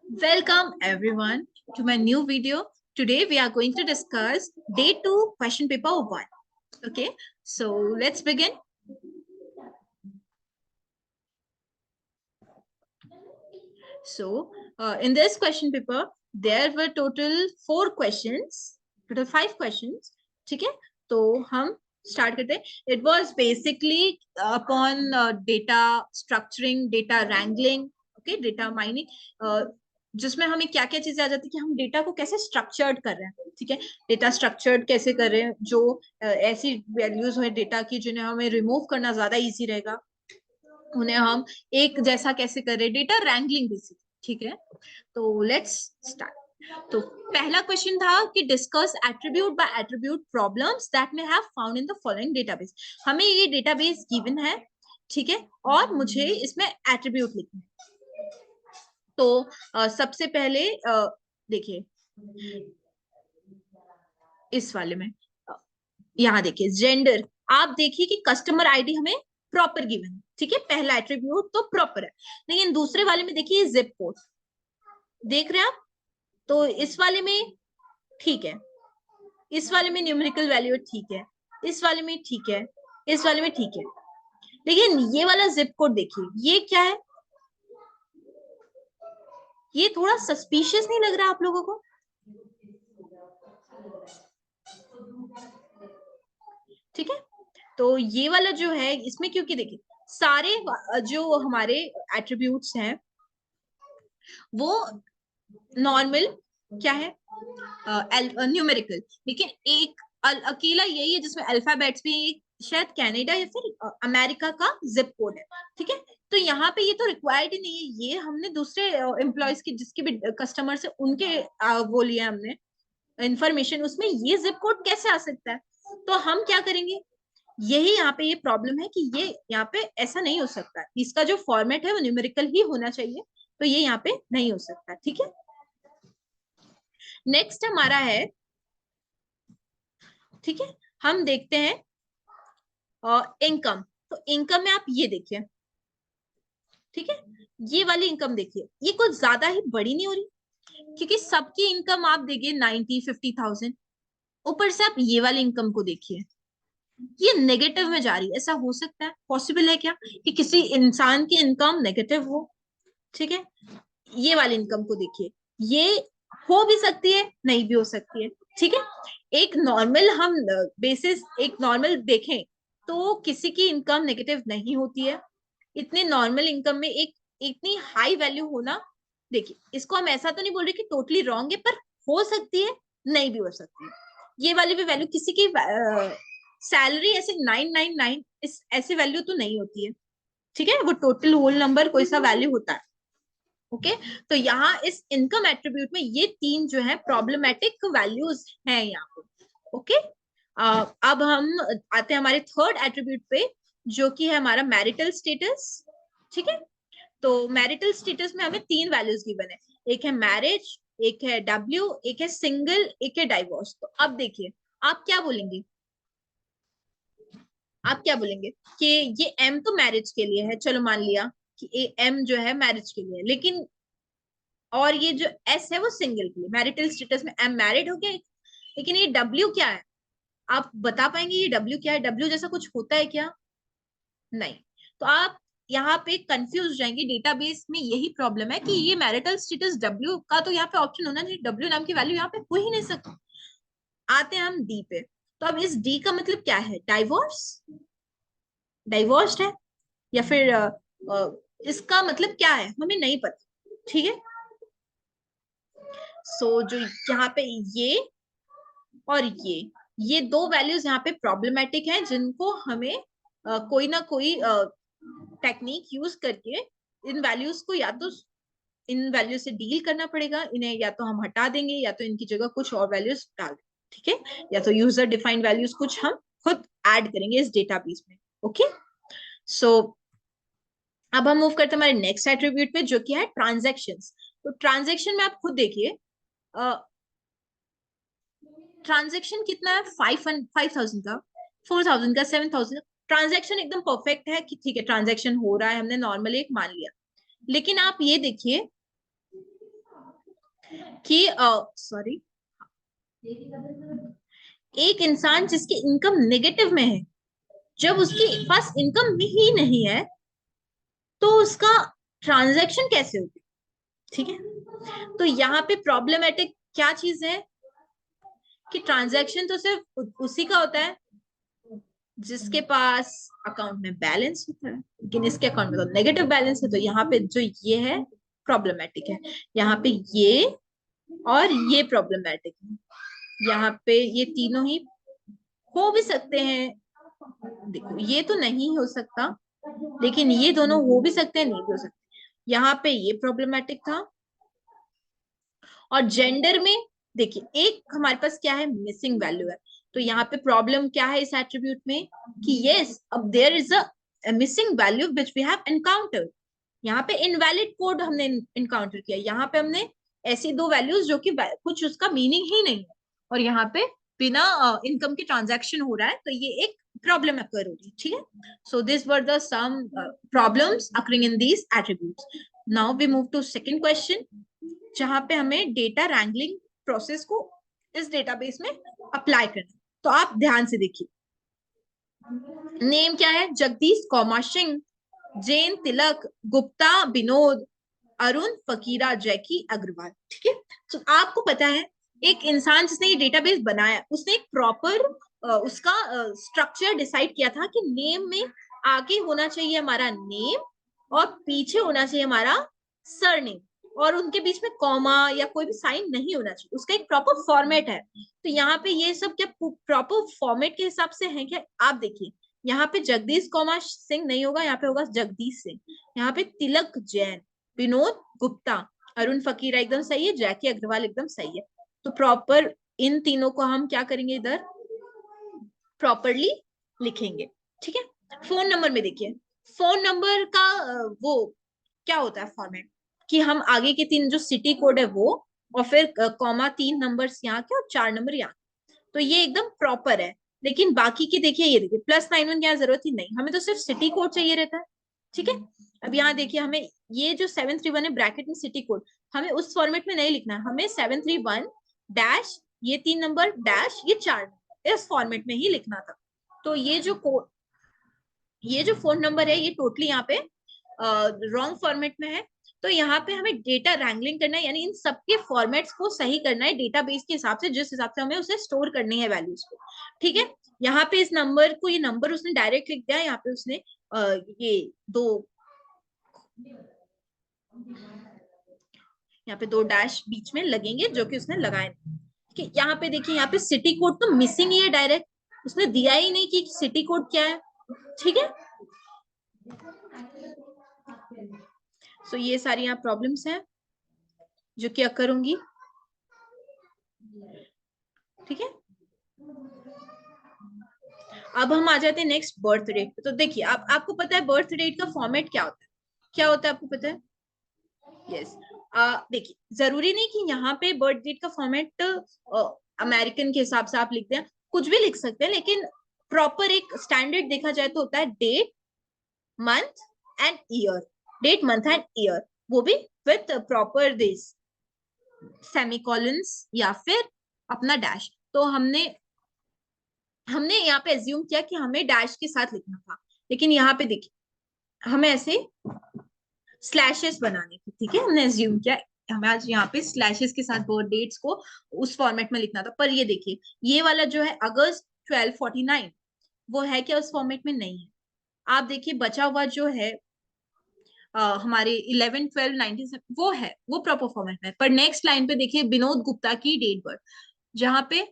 Welcome everyone to my new video. Today we are going to discuss day 2 question paper 1. Okay, so let's begin. So in this question paper there were total 4 questions, total 5 questions. ठीक है, तो हम start करते हैं. It was basically upon data structuring, data wrangling, okay, data mining. जिसमें हमें क्या क्या चीजें आ जाती है कि हम डेटा को कैसे स्ट्रक्चर्ड कर रहे हैं. ठीक है, डेटा स्ट्रक्चर्ड कैसे कर रहे हैं, जो ऐसी वैल्यूज है डेटा की जिन्हें हमें रिमूव करना ज्यादा इजी रहेगा, उन्हें हम एक जैसा कैसे करें, डेटा रैंगलिंग बेसिक. ठीक है, तो लेट्स स्टार्ट. तो पहला क्वेश्चन था कि discuss attribute by attribute problems that may have found in the following database. हमें ये डेटाबेस गिवन है, ठीक है, और मुझे इसमें एट्रीब्यूट लिखना है. तो सबसे पहले देखिए इस वाले में यहाँ देखिए जेंडर. आप देखिए कि कस्टमर आईडी हमें प्रॉपर गिवन है. ठीक है, पहला एट्रीब्यूट तो प्रॉपर है. लेकिन दूसरे वाले में देखिए जिप कोड देख रहे हैं आप, तो इस वाले में ठीक है, इस वाले में न्यूमेरिकल वैल्यू ठीक है, इस वाले में ठीक है, इस वाले में ठीक है. लेकिन ये वाला जिप कोड देखिए, ये क्या है, ये थोड़ा सस्पिशियस नहीं लग रहा आप लोगों को? ठीक है, तो ये वाला जो है इसमें, क्योंकि देखिए सारे जो हमारे एट्रीब्यूट्स हैं वो नॉर्मल क्या है, न्यूमेरिकल. लेकिन एक अकेला यही है जिसमें अल्फाबेट्स भी, शायद कनाडा या फिर अमेरिका का जिप कोड है. ठीक है, तो यहाँ पे ये तो रिक्वायर्ड ही नहीं है, ये हमने दूसरे एम्प्लॉयज की जिसके भी कस्टमर से उनके वो लिया हमने इंफॉर्मेशन, उसमें ये जिप कोड कैसे आ सकता है. तो हम क्या करेंगे, यही यहाँ पे ये प्रॉब्लम है कि ये यहाँ पे ऐसा नहीं हो सकता. इसका जो फॉर्मेट है वो न्यूमेरिकल ही होना चाहिए, तो ये यहाँ पे नहीं हो सकता. ठीक है, नेक्स्ट हमारा है, ठीक है, हम देखते हैं इनकम. तो इनकम में आप ये देखिए, ठीक है, ये वाली इनकम देखिए, ये कुछ ज्यादा ही बड़ी नहीं हो रही, क्योंकि सबकी इनकम आप देखिए 90-50,000. ऊपर से आप ये वाली इनकम को देखिए, ये नेगेटिव में जा रही है. ऐसा हो सकता है, पॉसिबल है क्या कि किसी इंसान की इनकम नेगेटिव हो? ठीक है, ये वाली इनकम को देखिए, ये हो भी सकती है, नहीं भी हो सकती है. ठीक है, एक नॉर्मल हम बेसिस, एक नॉर्मल देखें तो किसी की इनकम नेगेटिव नहीं होती है. इतने नॉर्मल इनकम में एक इतनी हाई वैल्यू होना, देखिए इसको हम ऐसा तो नहीं बोल रहे कि टोटली रॉन्ग है, पर हो सकती है, नहीं भी हो सकती है. ये वाली भी वैल्यू, किसी की सैलरी ऐसे 999 इस ऐसी वैल्यू तो नहीं होती है. ठीक है, वो टोटल होल नंबर कोई सा वैल्यू होता है. ओके, तो यहाँ इस इनकम एट्रीब्यूट में ये तीन जो है प्रॉब्लमेटिक वैल्यूज हैं यहाँ पे. ओके, अब हम आते हैं हमारे थर्ड एट्रीब्यूट पे, जो कि है हमारा मैरिटल स्टेटस. ठीक है, तो मैरिटल स्टेटस में हमें तीन वैल्यूज गिवन है, एक है मैरिज, एक है डब्ल्यू, एक है सिंगल, एक है डाइवोर्स. तो अब देखिए आप क्या बोलेंगे, आप क्या बोलेंगे कि ये एम तो मैरिज के लिए है, चलो मान लिया कि एम जो है मैरिज के लिए है, लेकिन और ये जो एस है वो सिंगल के लिए. मैरिटल स्टेटस में एम मैरिड हो गया, लेकिन ये डब्ल्यू क्या है, आप बता पाएंगे ये डब्ल्यू क्या है? डब्ल्यू जैसा कुछ होता है क्या? नहीं. तो आप यहाँ पे कंफ्यूज हो जाएंगे. डेटाबेस में यही प्रॉब्लम है कि ये मैरिटल स्टेटस डब्ल्यू का तो यहाँ पे ऑप्शन होना चाहिए, डब्ल्यू नाम की वैल्यू यहाँ पे हो ही नहीं सकती. आते हैं हम डी पे. तो अब इस डी का मतलब क्या है, डाइवोर्स, डाइवोर्स्ड है, या फिर इसका मतलब क्या है हमें नहीं पता. ठीक है, सो जो यहाँ पे ये और ये दो वैल्यूज यहाँ पे प्रॉब्लमेटिक हैं, जिनको हमें कोई ना कोई टेक्निक यूज करके इन वैल्यूज को, या तो इन वैल्यू से डील करना पड़ेगा, इन्हें या तो हम हटा देंगे या तो इनकी जगह कुछ और वैल्यूज डाल देंगे. ठीक है, या तो यूजर डिफाइंड वैल्यूज कुछ हम खुद ऐड करेंगे इस डेटाबेस में. ओके, सो अब हम मूव करते हैं हमारे नेक्स्ट एट्रीब्यूट पे, जो कि है ट्रांजेक्शन्स. तो ट्रांजेक्शन में आप खुद देखिए, ट्रांजेक्शन कितना है, 5,000 का, 4,000 का, 7,000. ट्रांजेक्शन एकदम परफेक्ट है कि ठीक है ट्रांजेक्शन हो रहा है, हमने नॉर्मली एक मान लिया. लेकिन आप ये देखिए, कि सॉरी, एक इंसान जिसकी इनकम नेगेटिव में है, जब उसके पास इनकम ही नहीं है तो उसका ट्रांजैक्शन कैसे होगी? ठीक है, तो यहाँ पे प्रॉब्लमेटिक क्या चीज है कि ट्रांजैक्शन तो सिर्फ उसी का होता है जिसके पास अकाउंट में बैलेंस होता है, लेकिन इसके अकाउंट में तो नेगेटिव बैलेंस है, तो यहाँ पे जो ये है प्रॉब्लमेटिक है, यहाँ पे ये और ये प्रॉब्लमेटिक है, यहाँ पे ये तीनों ही हो भी सकते हैं। देखो ये तो नहीं हो सकता, लेकिन ये दोनों हो भी सकते हैं, नहीं भी हो सकते। यहाँ पे ये प्रॉब्लमेटिक था। और जेंडर में देखिए एक हमारे पास क्या है, मिसिंग वैल्यू है, तो यहाँ पे प्रॉब्लम क्या है इस एट्रीब्यूट में कि यस अब there is a missing value which we have encountered. यहाँ पे इनवैलिड कोड हमने इनकाउंटर किया, यहाँ पे हमने ऐसी दो वैल्यूज जो कि कुछ उसका मीनिंग ही नहीं है, और यहाँ पे बिना इनकम के ट्रांजैक्शन हो रहा है, तो ये एक प्रॉब्लम अकर हो रही है। ठीक है, so this were the some problems occurring in these attributes. Now we move to second question, जहां पे हमें डेटा रैंगलिंग प्रोसेस को इस डेटाबेस में अप्लाई करना। तो आप ध्यान से देखिए, नेम क्या है, जगदीश कौमा सिंह, जैन तिलक, गुप्ता विनोद, अरुण फकीरा जैकी अग्रवाल। ठीक है, तो आपको पता है एक इंसान जिसने ये डेटाबेस बनाया उसने एक प्रॉपर उसका स्ट्रक्चर डिसाइड किया था कि नेम में आगे होना चाहिए हमारा नेम और पीछे होना चाहिए हमारा सरनेम, और उनके बीच में कॉमा या कोई भी साइन नहीं होना चाहिए, उसका एक प्रॉपर फॉर्मेट है। तो यहाँ पे ये सब क्या प्रॉपर फॉर्मेट के हिसाब से है क्या? आप देखिए यहाँ पे जगदीश कौमा सिंह नहीं होगा, यहाँ पे होगा जगदीश सिंह। यहाँ पे तिलक जैन, विनोद गुप्ता, अरुण फकीरा एकदम सही है, जैकी अग्रवाल एकदम सही है। तो प्रॉपर इन तीनों को हम क्या करेंगे, इधर प्रॉपरली लिखेंगे। ठीक है, फोन नंबर में देखिए, फोन नंबर का वो क्या होता है फॉर्मेट कि हम आगे के तीन जो सिटी कोड है वो, और फिर कॉमा 3 नंबर्स यहाँ के और 4 नंबर यहाँ, तो ये एकदम प्रॉपर है। लेकिन बाकी की देखिए, ये देखिए +91 की यहाँ जरूरत ही नहीं, हमें तो सिर्फ सिटी कोड चाहिए रहता है। ठीक है, अब यहाँ देखिए हमें ये जो 731 है ब्रैकेट में सिटी कोड, हमें उस फॉर्मेट में नहीं लिखना है, हमें 731 डैश ये 3 नंबर डैश ये 4 इस फॉर्मेट में ही लिखना था। तो ये जो कोड, ये जो फोन नंबर है ये टोटली यहाँ पे रॉन्ग फॉर्मेट में है। तो यहाँ पे हमें डेटा रैंगलिंग करना है, यानी इन सबके फॉर्मेट्स को सही करना है डेटाबेस के हिसाब से, जिस हिसाब से हमें उसे स्टोर करनी है वैल्यूज को। ठीक है, यहाँ पे इस नंबर को, ये नंबर उसने डायरेक्ट लिख दिया, यहाँ पे उसने ये दो, यहाँ पे 2 डैश बीच में लगेंगे जो कि उसने लगाए। ठीक है, यहाँ पे देखिए, यहाँ पे सिटी कोड तो मिसिंग ही है डायरेक्ट, उसने दिया ही नहीं कि सिटी कोड क्या है। ठीक है, सो ये सारी यहाँ प्रॉब्लम्स हैं जो कि अकर होंगी। ठीक है, अब हम आ जाते हैं नेक्स्ट बर्थ डेट पे। तो देखिए आपको पता है बर्थ डेट का फॉर्मेट क्या होता है, क्या होता है आपको पता है? यस, देखिए जरूरी नहीं कि यहाँ पे बर्थ डेट का फॉर्मेट अमेरिकन के हिसाब से आप लिखते हैं, कुछ भी लिख सकते हैं, लेकिन प्रॉपर एक स्टैंडर्ड देखा जाए तो होता है date month and year, date month and year, वो भी विथ प्रॉपर दिस सेमीकोलंस या फिर अपना डैश। तो हमने हमने यहाँ पे एज्यूम किया कि हमें डैश के साथ लिखना था, लेकिन यहाँ पे देखिए हमें ऐसे स्लैशेस बनाने थे। ठीक है, हमने एज्यूम किया हमें आज यहाँ पे स्लैशेस के साथ बर्थ डेट्स को उस फॉर्मेट में लिखना था, पर ये देखिए ये वाला जो है अगस्त 1249 वो है क्या उस फॉर्मेट में? नहीं है। आप देखिए बचा हुआ जो है हमारे 11 12 19 वो है, वो प्रॉपर फॉर्मेट में, पर नेक्स्ट लाइन पे देखिए विनोद गुप्ता की डेट बर्थ, जहां पे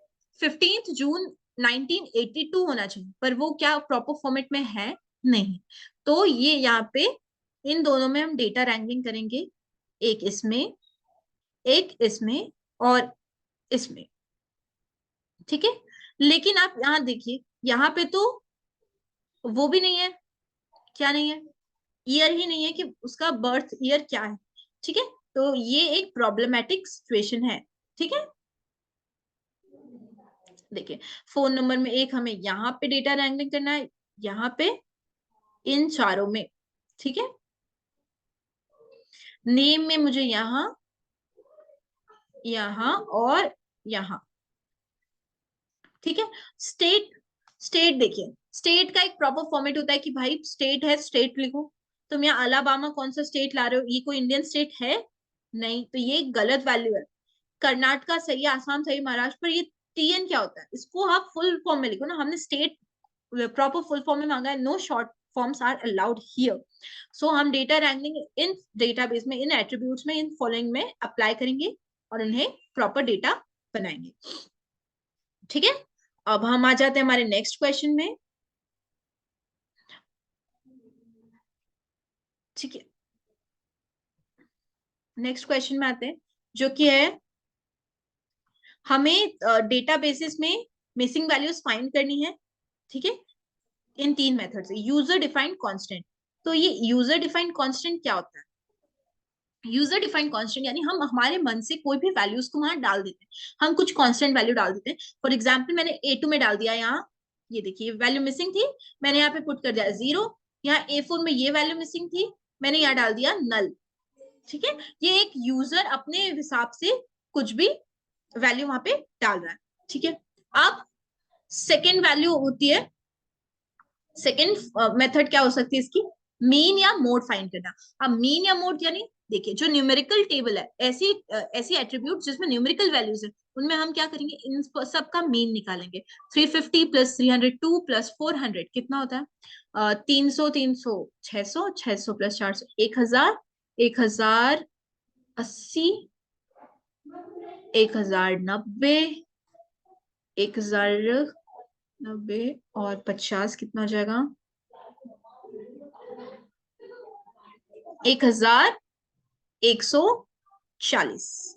15 जून 1982 होना चाहिए, पर वो क्या प्रॉपर फॉर्मेट में है? नहीं। तो ये यहाँ पे इन दोनों में हम डेटा रैंकिंग करेंगे, एक इसमें, एक इसमें, और इसमें। ठीक है, लेकिन आप यहाँ देखिए यहाँ पे तो वो भी नहीं है, क्या नहीं है? ईयर ही नहीं है कि उसका बर्थ ईयर क्या है। ठीक है, तो ये एक प्रॉब्लमेटिक सिचुएशन है। ठीक है, देखिए फोन नंबर में एक हमें यहाँ पे डेटा रैंकिंग करना है, यहाँ पे इन चारों में। ठीक है, नेम में मुझे यहाँ यहाँ और यहाँ, ठीक है। स्टेट, स्टेट देखिए, स्टेट का एक प्रॉपर फॉर्मेट होता है कि भाई स्टेट है, स्टेट लिखो। तुम यहाँ अलाबामा कौन सा स्टेट ला रहे हो, ये कोई इंडियन स्टेट है नहीं, तो ये गलत वैल्यू है। कर्नाटका सही है, आसाम सही, महाराष्ट्र, पर ये टीएन क्या होता है, इसको आप फुल फॉर्म में लिखो ना। हमने स्टेट प्रॉपर फुल फॉर्म में मांगा है, no short forms are allowed here. So हम डेटा रैंकलिंग इन डेटाबेस में, इन एट्रीब्यूट्स में, इन फॉलोइंग में अप्लाई करेंगे और उन्हें प्रॉपर डेटा बनाएंगे, ठीक है। अब हम आ जाते हैं हमारे नेक्स्ट क्वेश्चन में, ठीक है। नेक्स्ट क्वेश्चन में आते हैं, जो कि है हमें डेटाबेसेस में मिसिंग वैल्यूज फाइंड करनी है, ठीक है। इन तीन मेथड से, यूजर डिफाइंड कांस्टेंट। तो ये यूजर डिफाइंड कांस्टेंट क्या होता है? यूजर डिफाइंड कांस्टेंट यानी हम हमारे मन से कोई भी वैल्यूज को वहां डाल देते हैं, हम कुछ कांस्टेंट वैल्यू डाल देते हैं। फॉर एग्जाम्पल मैंने A2 में डाल दिया, यहाँ ये देखिए वैल्यू मिसिंग थी, मैंने यहाँ पे पुट कर दिया 0। यहाँ A4 में ये वैल्यू मिसिंग थी, मैंने यहाँ डाल दिया नल, ठीक है। ये एक यूजर अपने हिसाब से कुछ भी वैल्यू वहां पे डाल रहा है, ठीक है। अब सेकेंड वैल्यू होती है, सेकेंड मेथड क्या हो सकती है इसकी, मीन या मोड फाइंड करना। अब मीन या मोड यानी देखिए, जो न्यूमेरिकल टेबल है, ऐसी एट्रीब्यूट जिसमें न्यूमेरिकल वैल्यूज है, उनमें हम क्या करेंगे, इन सब का मीन निकालेंगे। 350 प्लस 302 प्लस 400 कितना होता है, 300, 300, 600, 600 प्लस 400, 1000, 1080, 1090, 1090 और 50 कितना हो जाएगा, 1140,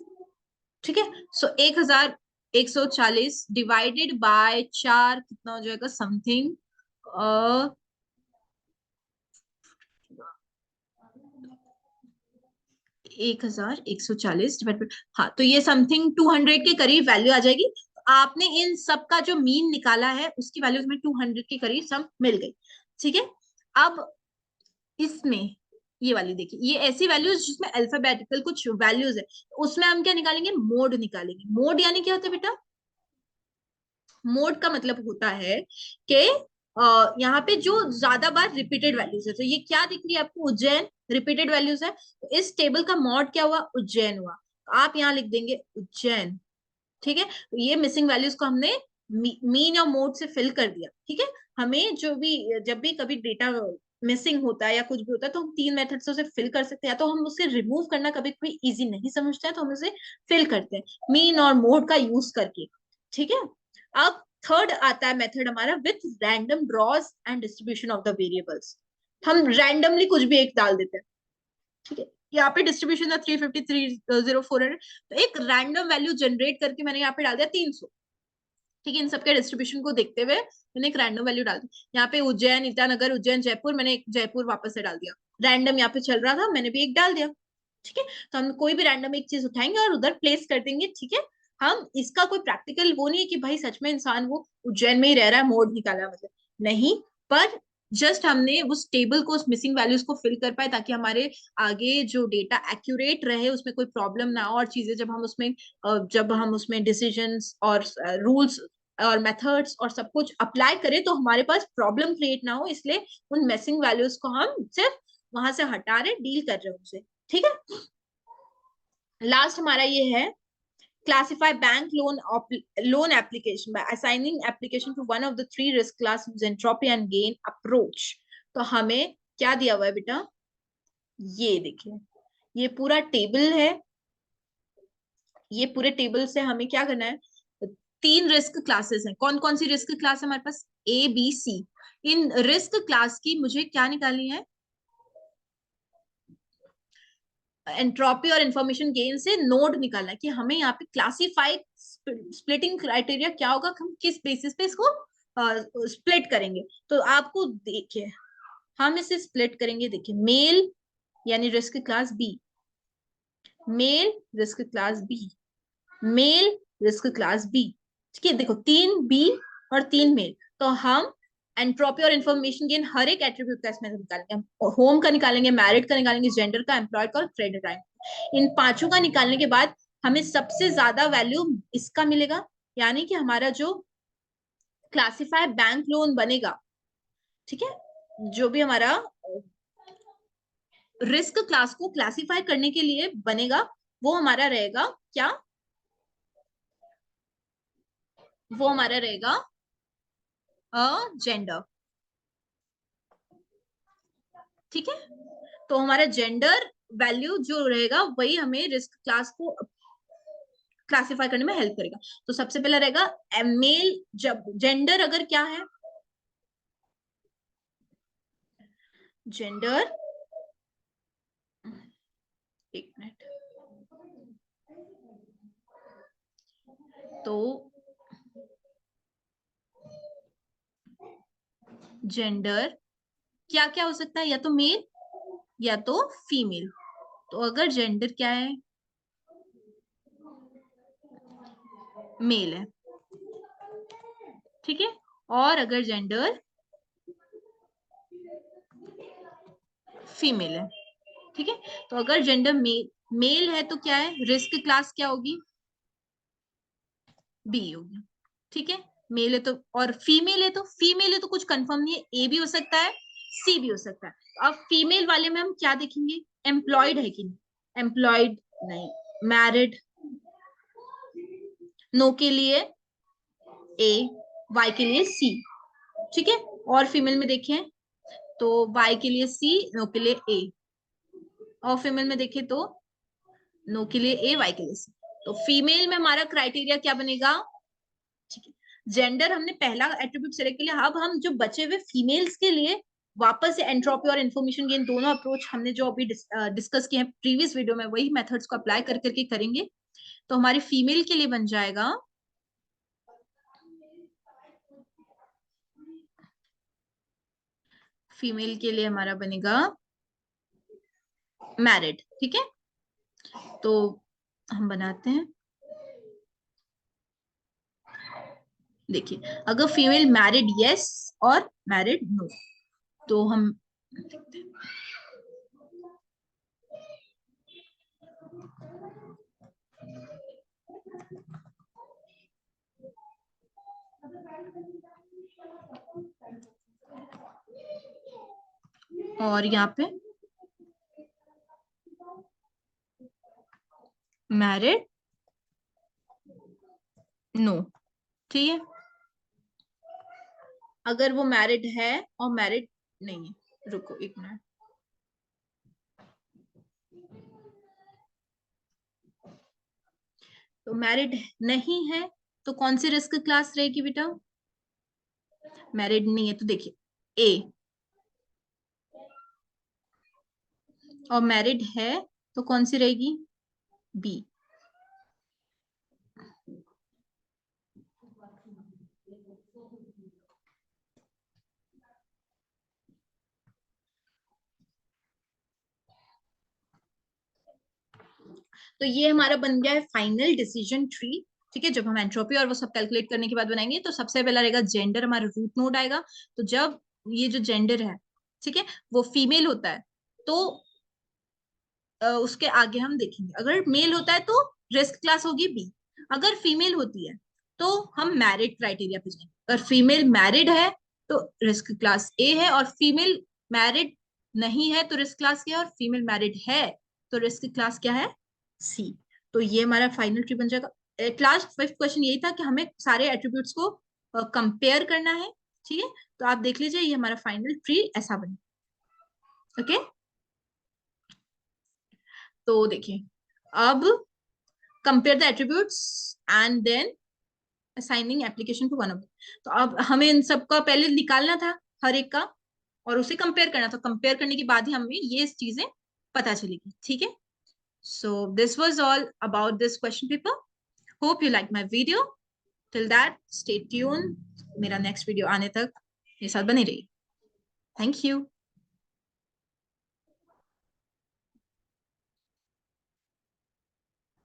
ठीक है। सो 1140 डिवाइडेड बाय 4 कितना हो जाएगा, समथिंग 1140 डिवाइड, हाँ तो ये समथिंग 200 के करीब वैल्यू आ जाएगी। तो आपने इन सब का जो मीन निकाला है उसकी वैल्यूज में 200 के करीब सब मिल गई, ठीक है। अब इसमें ये वाली देखिए, ये ऐसी वैल्यूज जिसमें अल्फाबेटिकल कुछ वैल्यूज है, उसमें हम क्या निकालेंगे, मोड निकालेंगे। मोड यानी क्या होता है बेटा, मोड का मतलब होता है कि यहाँ पे जो ज्यादा बार रिपीटेड वैल्यूज है, तो ये क्या दिख रही है आपको, उज्जैन रिपीटेड वैल्यूज है, तो इस टेबल का मॉड क्या हुआ, उज्जैन हुआ, तो आप यहाँ लिख देंगे उज्जैन, ठीक है। तो ये मिसिंग वैल्यूज को हमने मीन और मोड से फिल कर दिया, ठीक है। हमें जो भी, जब भी कभी डेटा मिसिंग होता है या कुछ भी होता है, तो हम तीन मेथड से उसे फिल कर सकते हैं। या तो हम उसे रिमूव करना कभी कोई इजी नहीं समझता है, तो हम उसे फिल करते हैं मीन और मोड का यूज करके, ठीक है। अब थर्ड आता है मेथड हमारा, with random draws and distribution of the variables. हम रैंडमली कुछ भी एक डाल देते हैं, ठीक है। यहाँ पे डिस्ट्रीब्यूशन था 350, 30, 400, तो एक रैंडम वैल्यू जनरेट करके मैंने यहाँ पे डाल दिया 300, ठीक है। इन सबके डिस्ट्रीब्यूशन को देखते हुए मैंने एक रैंडम वैल्यू डाल दी। यहाँ पे उज्जैन, ईटानगर, उज्जैन, जयपुर, मैंने एक जयपुर वापस से डाल दिया। रैंडम यहाँ पे चल रहा था, मैंने भी एक डाल दिया, ठीक है। तो हम कोई भी रैंडम एक चीज उठाएंगे और उधर प्लेस कर देंगे, ठीक है। हम इसका कोई प्रैक्टिकल वो नहीं है कि भाई सच में इंसान वो उज्जैन में ही रह रहा है, मोड निकाला मतलब नहीं, पर जस्ट हमने उस टेबल को, उस मिसिंग वैल्यूज को फिल कर पाए, ताकि हमारे आगे जो डेटा एक्यूरेट रहे, उसमें कोई प्रॉब्लम ना हो, और चीजें जब हम उसमें डिसीजंस और रूल्स और मेथड्स और सब कुछ अप्लाई करें, तो हमारे पास प्रॉब्लम क्रिएट ना हो। इसलिए उन मिसिंग वैल्यूज को हम सिर्फ वहां से हटा रहे, डील कर रहे हैं उनसे, ठीक है। लास्ट हमारा ये है, classify bank loan application by assigning application to one of the three risk class use entropy and gain approach। तो हमें क्या दिया हुआ है बेटा, ये देखिए, ये पूरा टेबल है। ये पूरे टेबल से हमें क्या करना है, तीन रिस्क क्लासेस हैं। कौन कौन सी रिस्क क्लास है हमारे पास, ABC। इन रिस्क क्लास की मुझे क्या निकालनी है, एंट्रोपी और इंफॉर्मेशन गेन से नोड निकालना है, कि हमें यहाँ पे क्लासिफाई स्प्लिटिंग क्राइटेरिया क्या होगा, हम किस बेसिस पे इसको स्प्लिट करेंगे। तो आपको देखिए, हम इसे स्प्लिट करेंगे, देखिए मेल यानी risk class B, male risk class B, male risk class B, ठीक है। देखो 3B और 3 मेल, तो हम एंट्रोपी और इन्फॉर्मेशन गेन हर एक एट्रीब्यूट का इसमें निकालेंगे। होम का निकालेंगे, मैरिड का निकालेंगे, जेंडर का, एम्प्लॉयड का और क्रेडिट का। इन पांचों का निकालने के बाद हमें सबसे ज्यादा वैल्यू इसका मिलेगा, यानी कि हमारा जो क्लासिफाई बैंक लोन बनेगा, ठीक है, जो भी हमारा रिस्क क्लास को क्लासिफाई करने के लिए बनेगा, वो हमारा रहेगा क्या, वो हमारा रहेगा जेंडर। ठीक है, तो हमारा जेंडर वैल्यू जो रहेगा वही हमें रिस्क क्लास को क्लासिफाई करने में हेल्प करेगा। तो सबसे पहला रहेगा मेल, जब जेंडर अगर क्या है, जेंडर, एक मिनट, तो जेंडर क्या क्या हो सकता है, या तो मेल या तो फीमेल। तो अगर जेंडर क्या है, मेल है, ठीक है, और अगर जेंडर फीमेल है, ठीक है, तो अगर जेंडर मेल है तो क्या है, रिस्क क्लास क्या होगी, बी होगी। ठीक है, मेल है तो, और फीमेल है तो, फीमेल है तो कुछ कंफर्म नहीं है, ए भी हो सकता है, सी भी हो सकता है। तो अब फीमेल वाले में हम क्या देखेंगे, एम्प्लॉयड है कि नहीं, एम्प्लॉयड नहीं, मैरिड, नो के लिए ए, वाई के लिए सी, ठीक है, और फीमेल में देखें तो वाई के लिए सी, नो के लिए ए, और फीमेल में देखें तो नो के लिए ए, वाई के लिए सी। तो फीमेल में हमारा क्राइटेरिया क्या बनेगा, ठीक है, जेंडर हमने पहला एट्रीब्यूट सेलेक्ट कर लिया, अब हम जो बचे हुए फीमेल्स के लिए वापस से एंट्रोपी और इन्फॉर्मेशन गेन दोनों अप्रोच हमने जो अभी डिस्कस किए हैं प्रीवियस वीडियो में, वही मेथड्स को अप्लाई कर करके करेंगे। तो हमारी फीमेल के लिए बन जाएगा, फीमेल के लिए हमारा बनेगा मैरिड। ठीक है, तो हम बनाते हैं, देखिए अगर फीमेल मैरिड यस और मैरिड नो, तो हम देखते हैं। और यहाँ पे मैरिड नो, ठीक है, अगर वो मैरिड है और मैरिड नहीं है, रुको एक मिनट, तो मैरिड नहीं है तो कौन सी रिस्क क्लास रहेगी बेटा, मैरिड नहीं है तो देखिए ए, और मैरिड है तो कौन सी रहेगी, बी। तो ये हमारा बन गया है फाइनल डिसीजन ट्री। ठीक है, जब हम एंट्रोपी और वो सब कैलकुलेट करने के बाद बनाएंगे, तो सबसे पहला रहेगा जेंडर, हमारा रूट नोड आएगा। तो जब ये जो जेंडर है, ठीक है, वो फीमेल होता है तो उसके आगे हम देखेंगे, अगर मेल होता है तो रिस्क क्लास होगी बी, अगर फीमेल होती है तो हम मैरिड क्राइटेरिया पे जाएंगे, अगर फीमेल मैरिड है तो रिस्क क्लास ए है, और फीमेल मैरिड नहीं है तो रिस्क क्लास क्या है, और फीमेल मैरिड है तो रिस्क क्लास क्या है, सी। तो ये हमारा फाइनल ट्री बन जाएगा। एट लास्ट फिफ्थ क्वेश्चन यही था कि हमें सारे एट्रीब्यूट्स को कंपेयर करना है। ठीक है, तो आप देख लीजिए ये हमारा फाइनल ट्री ऐसा बने। ओके, तो देखिए अब compare the attributes and then assigning application to one of. तो अब हमें इन सबका पहले निकालना था हर एक का, और उसे कंपेयर करना था, कंपेयर करने के बाद ही हमें ये चीजें पता चलेगी। ठीक है, so this was all about this question paper. Hope you like my video. Till that stay tune, मेरा नेक्स्ट वीडियो आने तक मेरे साथ बने रहिए। Thank you.